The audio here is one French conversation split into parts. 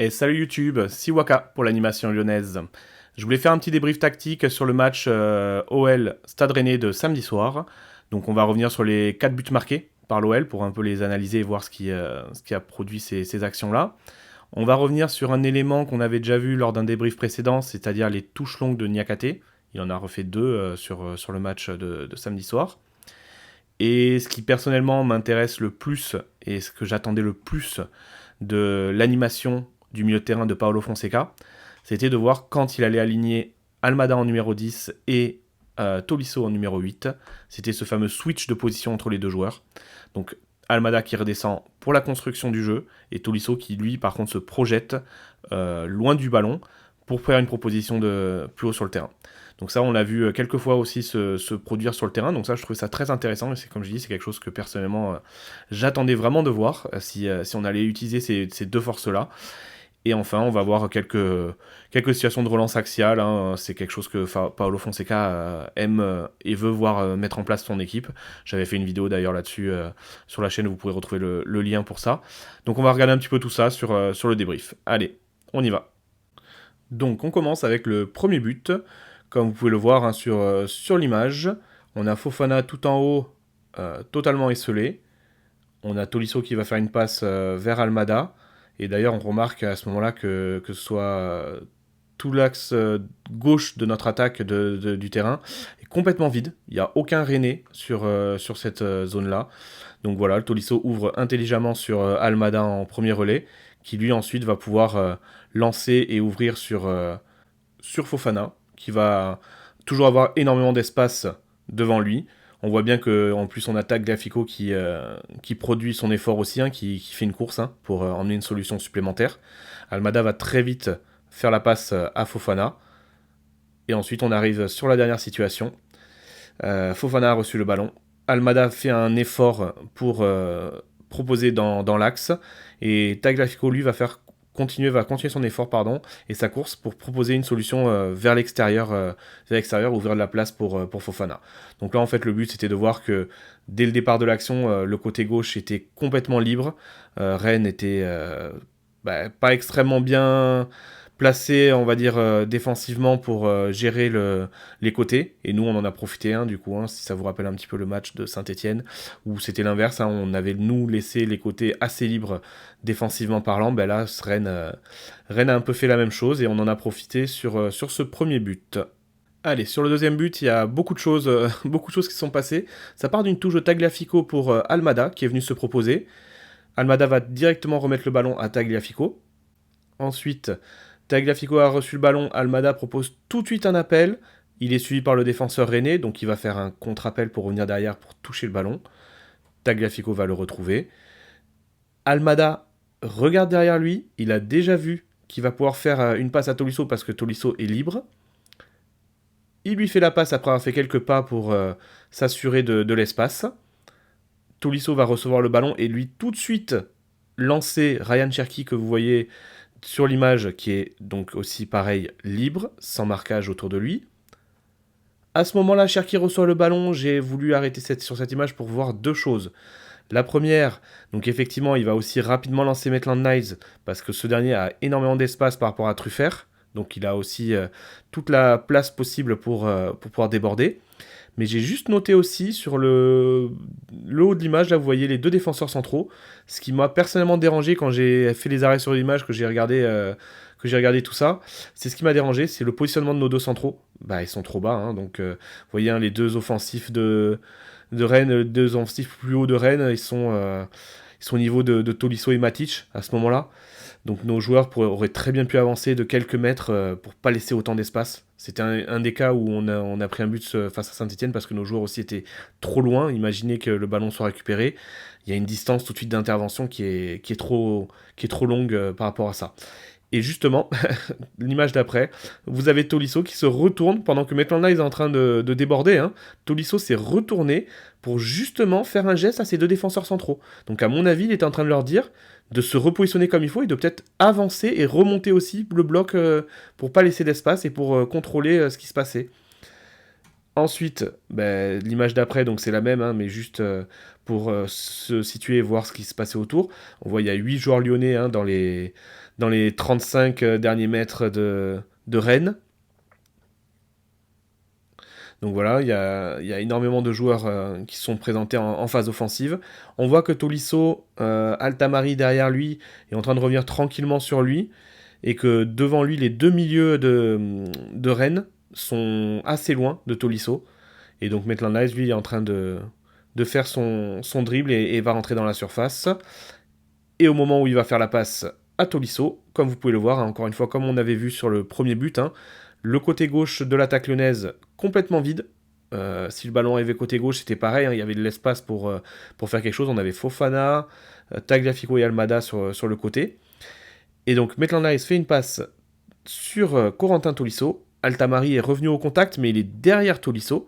Et salut YouTube, Siwaka pour l'animation lyonnaise. Je voulais faire un petit débrief tactique sur le match OL Stade Rennais de samedi soir. Donc on va revenir sur les 4 buts marqués par l'OL pour un peu les analyser et voir ce qui a produit ces actions-là. On va revenir sur un élément qu'on avait déjà vu lors d'un débrief précédent, c'est-à-dire les touches longues de Niakate. Il en a refait 2 sur le match de samedi soir. Et ce qui personnellement m'intéresse le plus, et ce que j'attendais le plus de l'animation du milieu de terrain de Paulo Fonseca, c'était de voir quand il allait aligner Almada en numéro 10 et Tolisso en numéro 8. C'était ce fameux switch de position entre les deux joueurs. Donc Almada qui redescend pour la construction du jeu, et Tolisso qui lui par contre se projette loin du ballon pour faire une proposition de plus haut sur le terrain. Donc ça, on l'a vu quelques fois aussi se produire sur le terrain. Donc ça, je trouvais ça très intéressant. Et c'est comme je dis, c'est quelque chose que personnellement, j'attendais vraiment de voir si on allait utiliser ces deux forces-là. Et enfin, on va voir quelques situations de relance axiale. Hein. C'est quelque chose que Paulo Fonseca aime et veut voir mettre en place son équipe. J'avais fait une vidéo d'ailleurs là-dessus sur la chaîne. Vous pourrez retrouver le lien pour ça. Donc on va regarder un petit peu tout ça sur le débrief. Allez, on y va. Donc on commence avec le premier but. Comme vous pouvez le voir hein, sur l'image, on a Fofana tout en haut, totalement esselé. On a Tolisso qui va faire une passe vers Almada. Et d'ailleurs, on remarque à ce moment-là que ce soit tout l'axe gauche de notre attaque du terrain est complètement vide. Il n'y a aucun Rennais sur cette zone-là. Donc voilà, Tolisso ouvre intelligemment sur Almada en premier relais, qui lui ensuite va pouvoir lancer et ouvrir sur Fofana, qui va toujours avoir énormément d'espace devant lui. On voit bien qu'en plus on attaque Tagliafico qui produit son effort aussi, hein, qui fait une course hein, pour emmener une solution supplémentaire. Almada va très vite faire la passe à Fofana. Et ensuite on arrive sur la dernière situation. Fofana a reçu le ballon. Almada fait un effort pour proposer dans l'axe. Et Tagliafico lui va continuer son effort et sa course pour proposer une solution vers l'extérieur ouvrir de la place pour Fofana. Donc là en fait le but c'était de voir que dès le départ de l'action le côté gauche était complètement libre. Rennes était pas extrêmement bien placé, on va dire, défensivement pour gérer les côtés. Et nous, on en a profité, du coup, si ça vous rappelle un petit peu le match de Saint-Etienne, où c'était l'inverse, on avait, nous, laissé les côtés assez libres défensivement parlant. Ben là, Rennes a un peu fait la même chose et on en a profité sur ce premier but. Allez, sur le deuxième but, il y a beaucoup de choses, beaucoup de choses qui sont passées. Ça part d'une touche de Tagliafico pour Almada, qui est venu se proposer. Almada va directement remettre le ballon à Tagliafico. Ensuite, Tagliafico a reçu le ballon, Almada propose tout de suite un appel. Il est suivi par le défenseur Rennais, donc il va faire un contre-appel pour revenir derrière pour toucher le ballon. Tagliafico va le retrouver. Almada regarde derrière lui, il a déjà vu qu'il va pouvoir faire une passe à Tolisso parce que Tolisso est libre. Il lui fait la passe après avoir fait quelques pas pour s'assurer de l'espace. Tolisso va recevoir le ballon et lui tout de suite lancer Ryan Cherki que vous voyez sur l'image qui est donc aussi pareil libre, sans marquage autour de lui. À ce moment-là, Cherki reçoit le ballon, j'ai voulu arrêter sur cette image pour voir deux choses. La première, donc effectivement, il va aussi rapidement lancer Maitland Niles parce que ce dernier a énormément d'espace par rapport à Truffert, donc il a aussi toute la place possible pour pouvoir déborder. Mais j'ai juste noté aussi sur le haut de l'image, là vous voyez les deux défenseurs centraux. Ce qui m'a personnellement dérangé quand j'ai fait les arrêts sur l'image, que j'ai regardé tout ça, c'est ce qui m'a dérangé, c'est le positionnement de nos deux centraux. Ils sont trop bas, donc vous voyez les deux offensifs de Rennes, les deux offensifs plus hauts de Rennes, ils sont au niveau de Tolisso et Matic à ce moment-là. Donc nos joueurs auraient très bien pu avancer de quelques mètres pour pas laisser autant d'espace. C'était un des cas où on a pris un but face à Saint-Etienne parce que nos joueurs aussi étaient trop loin. Imaginez que le ballon soit récupéré. Il y a une distance tout de suite d'intervention qui est trop longue par rapport à ça. Et justement, l'image d'après, vous avez Tolisso qui se retourne pendant que Maitland Niles est en train de déborder. Tolisso s'est retourné pour justement faire un geste à ses deux défenseurs centraux. Donc à mon avis, il était en train de leur dire de se repositionner comme il faut et de peut-être avancer et remonter aussi le bloc pour pas laisser d'espace et pour contrôler ce qui se passait. Ensuite, l'image d'après, donc c'est la même, mais juste pour se situer et voir ce qui se passait autour. On voit il y a 8 joueurs lyonnais dans dans les 35 derniers mètres de Rennes. Donc voilà, il y a énormément de joueurs qui sont présentés en phase offensive. On voit que Tolisso, Altamari derrière lui, est en train de revenir tranquillement sur lui, et que devant lui, les deux milieux de Rennes sont assez loin de Tolisso. Et donc Maitland Niles, lui, est en train de faire son dribble et va rentrer dans la surface. Et au moment où il va faire la passe à Tolisso, comme vous pouvez le voir, hein, encore une fois, comme on avait vu sur le premier but, hein, le côté gauche de l'attaque lyonnaise complètement vide. Si le ballon arrivait côté gauche, c'était pareil, hein, il y avait de l'espace pour faire quelque chose. On avait Fofana, Tagliafico et Almada sur le côté. Et donc Maitland Niles fait une passe sur Corentin Tolisso. Altamari est revenu au contact, mais il est derrière Tolisso.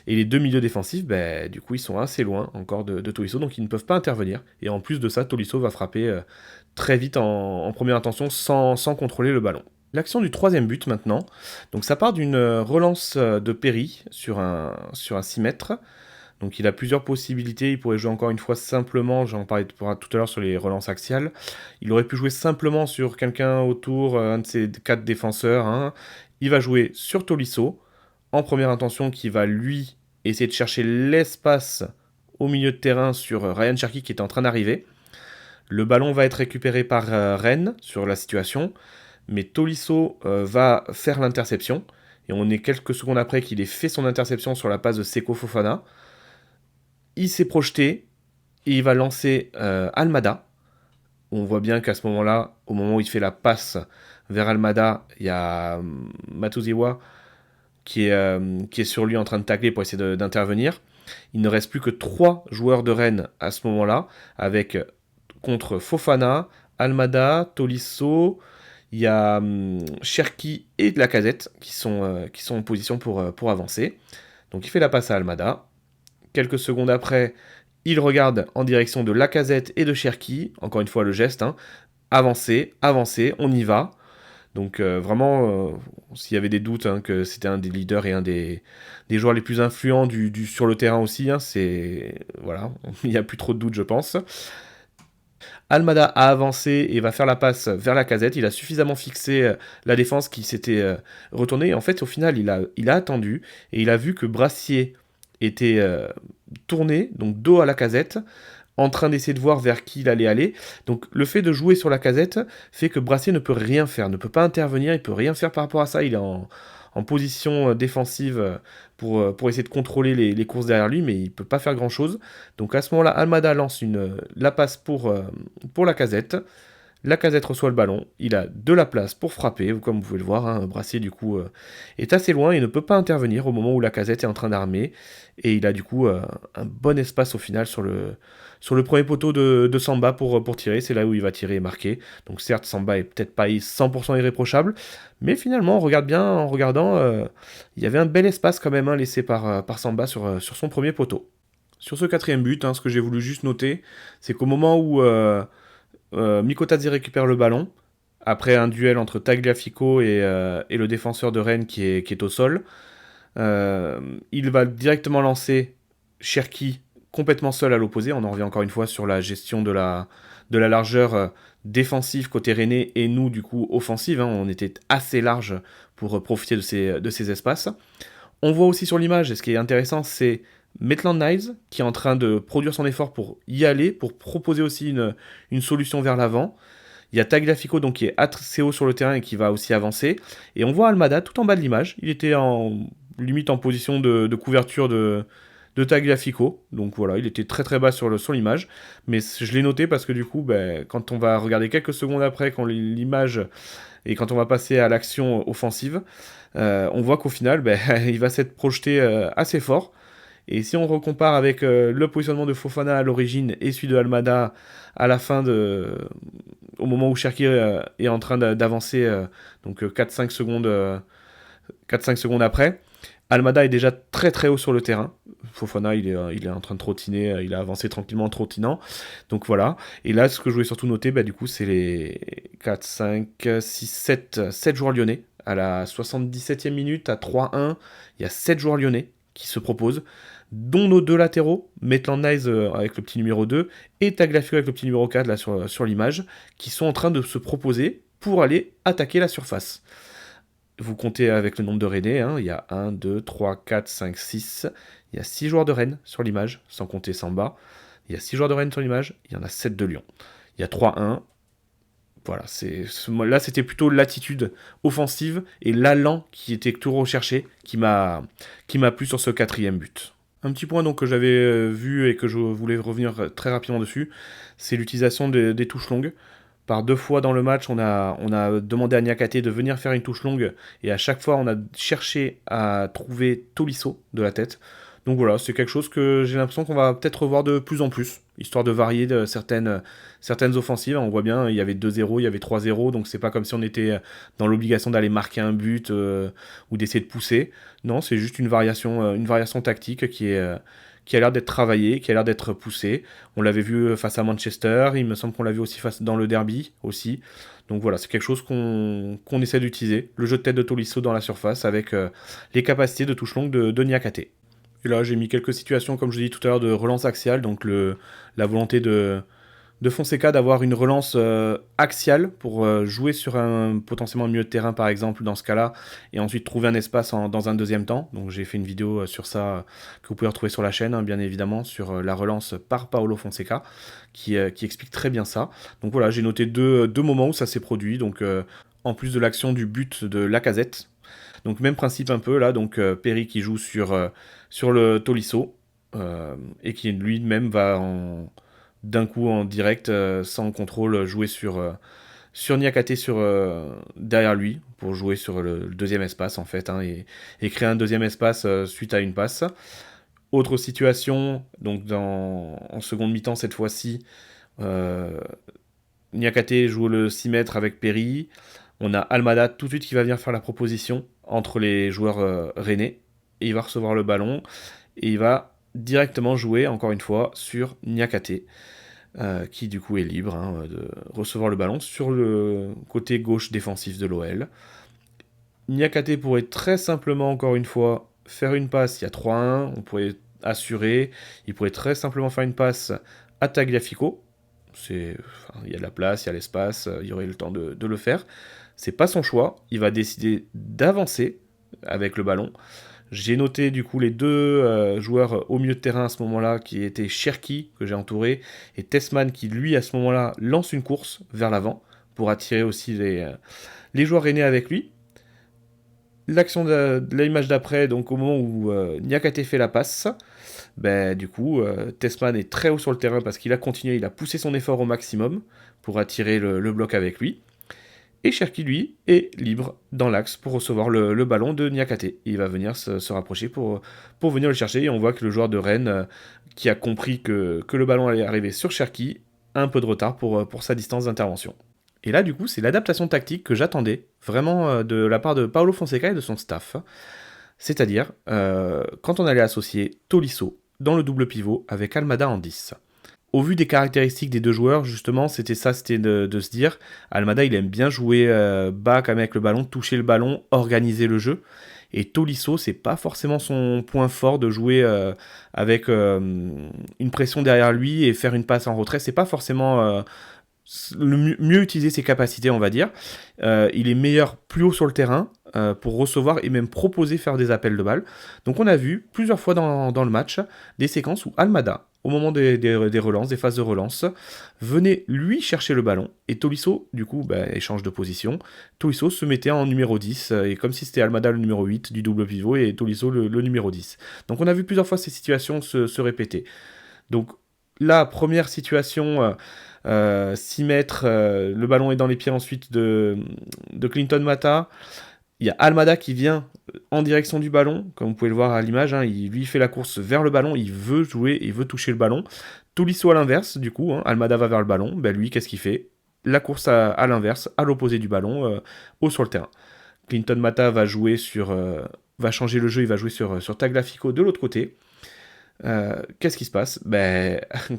Et les deux milieux défensifs, du coup, ils sont assez loin encore de Tolisso, donc ils ne peuvent pas intervenir. Et en plus de ça, Tolisso va frapper très vite en première intention sans contrôler le ballon. L'action du troisième but maintenant. Donc ça part d'une relance de Perry sur un 6 mètres. Donc il a plusieurs possibilités, il pourrait jouer encore une fois simplement, j'en parlais tout à l'heure sur les relances axiales, il aurait pu jouer simplement sur quelqu'un autour, un de ses 4 défenseurs, hein. Il va jouer sur Tolisso, en première intention qui va lui essayer de chercher l'espace au milieu de terrain sur Ryan Cherki qui est en train d'arriver. Le ballon va être récupéré par Rennes sur la situation, mais Tolisso va faire l'interception, et on est quelques secondes après qu'il ait fait son interception sur la passe de Seko Fofana. Il s'est projeté et il va lancer Almada. On voit bien qu'à ce moment-là, au moment où il fait la passe vers Almada, il y a Matuziwa qui est sur lui en train de tacler pour essayer d'intervenir. Il ne reste plus que 3 joueurs de Rennes à ce moment-là, avec contre Fofana, Almada, Tolisso, il y a Cherki et Lacazette qui sont en position pour avancer. Donc il fait la passe à Almada. Quelques secondes après, il regarde en direction de Lacazette et de Cherki. Encore une fois, le geste, hein. Avancer, on y va. Donc vraiment, s'il y avait des doutes hein, que c'était un des leaders et un des joueurs les plus influents sur le terrain aussi, hein, voilà, il n'y a plus trop de doutes, je pense. Almada a avancé et va faire la passe vers Lacazette. Il a suffisamment fixé la défense qui s'était retournée. En fait, au final, il a attendu et il a vu que Brassier était tourné, donc dos à Lacazette, en train d'essayer de voir vers qui il allait aller. Donc le fait de jouer sur Lacazette fait que Brassier ne peut rien faire, ne peut pas intervenir, il peut rien faire par rapport à ça. Il est en position défensive pour essayer de contrôler les courses derrière lui, mais il ne peut pas faire grand-chose. Donc à ce moment-là, Almada lance la passe pour Lacazette. Lacazette reçoit le ballon, il a de la place pour frapper, comme vous pouvez le voir, hein, Brassier du coup est assez loin et ne peut pas intervenir au moment où Lacazette est en train d'armer, et il a du coup un bon espace au final sur le premier poteau de Samba pour tirer, c'est là où il va tirer et marquer. Donc certes, Samba est peut-être pas 100% irréprochable, mais finalement, on regarde bien, en regardant, il y avait un bel espace quand même hein, laissé par Samba sur son premier poteau. Sur ce quatrième but, hein, ce que j'ai voulu juste noter, c'est qu'au moment où Mikotadze récupère le ballon, après un duel entre Tagliafico et le défenseur de Rennes qui est au sol, il va directement lancer Cherki complètement seul à l'opposé. On en revient encore une fois sur la gestion de la largeur défensive côté rennais et nous du coup offensive. Hein. On était assez large pour profiter de ces espaces. On voit aussi sur l'image, et ce qui est intéressant, c'est Maitland Niles qui est en train de produire son effort pour y aller, pour proposer aussi une solution vers l'avant. Il y a Tagliafico donc, qui est assez haut sur le terrain et qui va aussi avancer. Et on voit Almada tout en bas de l'image. Il était limite en position de couverture de Tagliafico. Donc voilà, il était très très bas sur l'image. Mais je l'ai noté parce que du coup, quand on va regarder quelques secondes après, quand l'image et quand on va passer à l'action offensive, on voit qu'au final, il va s'être projeté assez fort. Et si on recompare avec le positionnement de Fofana à l'origine et celui de Almada à la fin au moment où Cherki est en train d'avancer, donc 4-5 secondes, 4-5 secondes après, Almada est déjà très très haut sur le terrain. Fofana, il est en train de trottiner, il a avancé tranquillement en trottinant. Donc voilà. Et là, ce que je voulais surtout noter, du coup, c'est les 4, 5, 6, 7 joueurs lyonnais. À la 77e minute, à 3-1, il y a 7 joueurs lyonnais qui se proposent, dont nos 2 latéraux, Maitland Niles avec le petit numéro 2 et Tagliafico avec le petit numéro 4 là sur l'image, qui sont en train de se proposer pour aller attaquer la surface. Vous comptez avec le nombre de Rennais, hein, il y a 1, 2, 3, 4, 5, 6, il y a 6 joueurs de Rennes sur l'image, sans compter Samba. Il y a 6 joueurs de Rennes sur l'image, il y en a 7 de Lyon. Il y a 3-1. Voilà, là c'était plutôt l'attitude offensive et l'allant qui était tout recherché qui m'a plu sur ce 4e but. Un petit point donc que j'avais vu et que je voulais revenir très rapidement dessus, c'est l'utilisation des touches longues. Par 2 fois dans le match, on a demandé à Niakate de venir faire une touche longue et à chaque fois on a cherché à trouver Tolisso de la tête. Donc voilà, c'est quelque chose que j'ai l'impression qu'on va peut-être revoir de plus en plus, histoire de varier de certaines offensives. On voit bien, il y avait 2-0, il y avait 3-0, donc c'est pas comme si on était dans l'obligation d'aller marquer un but ou d'essayer de pousser. Non, c'est juste une variation tactique qui a l'air d'être travaillée, qui a l'air d'être poussée. On l'avait vu face à Manchester, il me semble qu'on l'a vu aussi dans le derby aussi. Donc voilà, c'est quelque chose qu'on essaie d'utiliser, le jeu de tête de Tolisso dans la surface avec les capacités de touche longue de Niakate. Et là, j'ai mis quelques situations, comme je l'ai dit tout à l'heure, de relance axiale, donc la volonté de Fonseca d'avoir une relance axiale pour jouer sur un potentiellement milieu de terrain, par exemple, dans ce cas-là, et ensuite trouver un espace dans un deuxième temps. Donc j'ai fait une vidéo sur ça que vous pouvez retrouver sur la chaîne, hein, bien évidemment, sur la relance par Paulo Fonseca, qui explique très bien ça. Donc voilà, j'ai noté deux moments où ça s'est produit, donc en plus de l'action du but de Lacazette. Donc même principe un peu là, donc Perry qui joue sur le Tolisso et qui lui-même va d'un coup en direct sans contrôle jouer sur Niakate derrière lui pour jouer sur le deuxième espace en fait, hein, et créer un deuxième espace suite à une passe. Autre situation, donc en seconde mi-temps cette fois-ci, Niakate joue le 6 mètres avec Perry. On a Almada tout de suite qui va venir faire la proposition entre les joueurs rennais. Et il va recevoir le ballon. Et il va directement jouer, encore une fois, sur Niakate. Qui du coup est libre de recevoir le ballon sur le côté gauche défensif de l'OL. Niakate pourrait très simplement, encore une fois, faire une passe. Il y a 3-1. On pourrait assurer. Il pourrait très simplement faire une passe à Tagliafico. Il y a de la place, il y a l'espace, il y aurait le temps de le faire. C'est pas son choix, il va décider d'avancer avec le ballon. J'ai noté du coup les deux joueurs au milieu de terrain à ce moment-là, qui étaient Cherki, que j'ai entouré, et Tessman, qui lui à ce moment-là lance une course vers l'avant, pour attirer aussi les joueurs rennais avec lui. L'action de l'image d'après, donc au moment où Niakate fait la passe, du coup, Tessman est très haut sur le terrain parce qu'il a continué, il a poussé son effort au maximum pour attirer le bloc avec lui. Et Cherki, lui, est libre dans l'axe pour recevoir le ballon de Niakate. Il va venir se rapprocher pour venir le chercher. Et on voit que le joueur de Rennes, qui a compris que le ballon allait arriver sur Cherki, a un peu de retard pour sa distance d'intervention. Et là, du coup, c'est l'adaptation tactique que j'attendais vraiment de la part de Paulo Fonseca et de son staff. C'est-à-dire, quand on allait associer Tolisso dans le double pivot avec Almada en 10. Au vu des caractéristiques des deux joueurs, justement, c'était de se dire, Almada, il aime bien jouer bas quand même avec le ballon, toucher le ballon, organiser le jeu. Et Tolisso, c'est pas forcément son point fort de jouer avec une pression derrière lui et faire une passe en retrait. C'est pas forcément mieux utiliser ses capacités, on va dire. Il est meilleur plus haut sur le terrain pour recevoir et même proposer faire des appels de balles. Donc on a vu plusieurs fois dans le match des séquences où Almada, au moment des relances, des phases de relance, venait lui chercher le ballon et Tolisso, du coup, échange de position. Tolisso se mettait en numéro 10 et comme si c'était Almada le numéro 8 du double pivot et Tolisso le numéro 10. Donc on a vu plusieurs fois ces situations se répéter. Donc la première situation, 6 mètres, le ballon est dans les pieds ensuite de Clinton Mata. Il y a Almada qui vient en direction du ballon, comme vous pouvez le voir à l'image, hein, il lui fait la course vers le ballon, il veut jouer, il veut toucher le ballon. Tolisso à l'inverse, du coup, Almada va vers le ballon, lui qu'est-ce qu'il fait? La course à l'inverse, à l'opposé du ballon, haut sur le terrain. Clinton Mata va va changer le jeu, il va jouer sur Tagliafico de l'autre côté. Qu'est-ce qui se passe?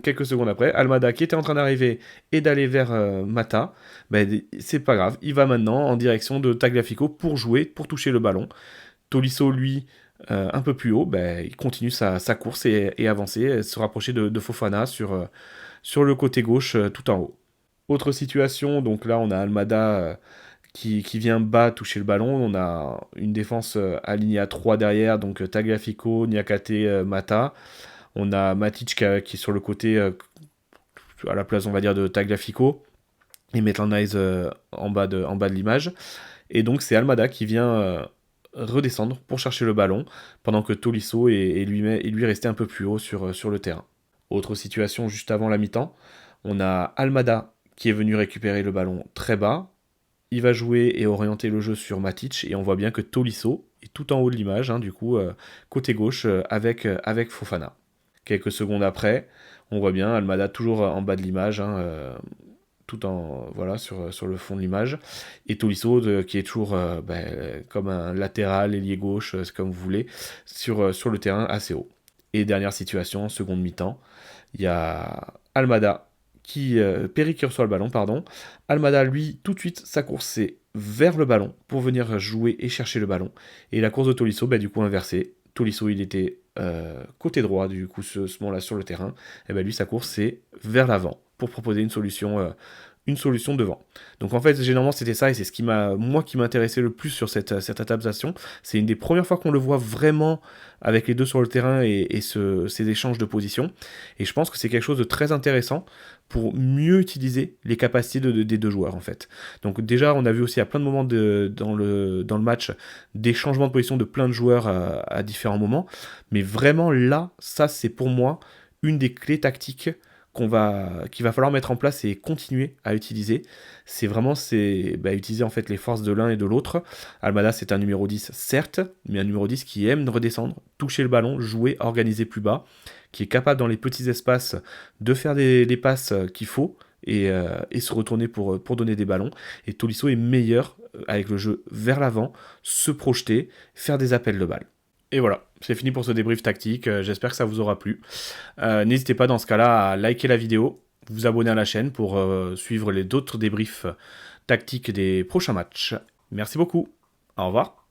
Quelques secondes après, Almada qui était en train d'arriver et d'aller vers Mata, c'est pas grave, il va maintenant en direction de Tagliafico pour jouer, pour toucher le ballon. Tolisso, lui, un peu plus haut, il continue sa course et avancer, se rapprocher de Fofana sur le côté gauche tout en haut. Autre situation, donc là on a Almada qui vient bas toucher le ballon. On a une défense alignée à 3 derrière, donc Tagliafico, Niakate, Mata. On a Matic qui est sur le côté à la place, on va dire, de Tagliafico. Et Maitland Nice en bas de l'image. Et donc c'est Almada qui vient redescendre pour chercher le ballon, pendant que Tolisso et lui restait un peu plus haut sur le terrain. Autre situation juste avant la mi-temps, on a Almada qui est venu récupérer le ballon très bas. Il va jouer et orienter le jeu sur Matic, et on voit bien que Tolisso est tout en haut de l'image, du coup, côté gauche, avec Fofana. Quelques secondes après, on voit bien Almada toujours en bas de l'image, tout en voilà sur le fond de l'image, et Tolisso qui est toujours comme un latéral ailier gauche, c'est comme vous voulez, sur le terrain assez haut. Et dernière situation, seconde mi-temps, il y a Almada Perry qui reçoit le ballon, pardon. Almada, lui, tout de suite, sa course c'est vers le ballon pour venir jouer et chercher le ballon. Et la course de Tolisso, du coup inversée. Tolisso, il était côté droit, du coup, ce moment-là sur le terrain. Et lui, sa course c'est vers l'avant pour proposer une solution devant. Donc en fait, généralement, c'était ça, et c'est ce qui m'intéressait le plus sur cette adaptation. C'est une des premières fois qu'on le voit vraiment avec les deux sur le terrain et ces échanges de position. Et je pense que c'est quelque chose de très intéressant pour mieux utiliser les capacités des deux joueurs, en fait. Donc déjà, on a vu aussi à plein de moments dans le match des changements de position de plein de joueurs à différents moments. Mais vraiment là, ça c'est pour moi une des clés tactiques qu'il va falloir mettre en place et continuer à utiliser. C'est vraiment utiliser en fait les forces de l'un et de l'autre. Almada, c'est un numéro 10, certes, mais un numéro 10 qui aime redescendre, toucher le ballon, jouer, organiser plus bas, qui est capable dans les petits espaces de faire les passes qu'il faut et se retourner pour donner des ballons. Et Tolisso est meilleur avec le jeu vers l'avant, se projeter, faire des appels de balles. Et voilà, c'est fini pour ce débrief tactique, j'espère que ça vous aura plu. N'hésitez pas dans ce cas-là à liker la vidéo, vous abonner à la chaîne pour suivre les d'autres débriefs tactiques des prochains matchs. Merci beaucoup, au revoir.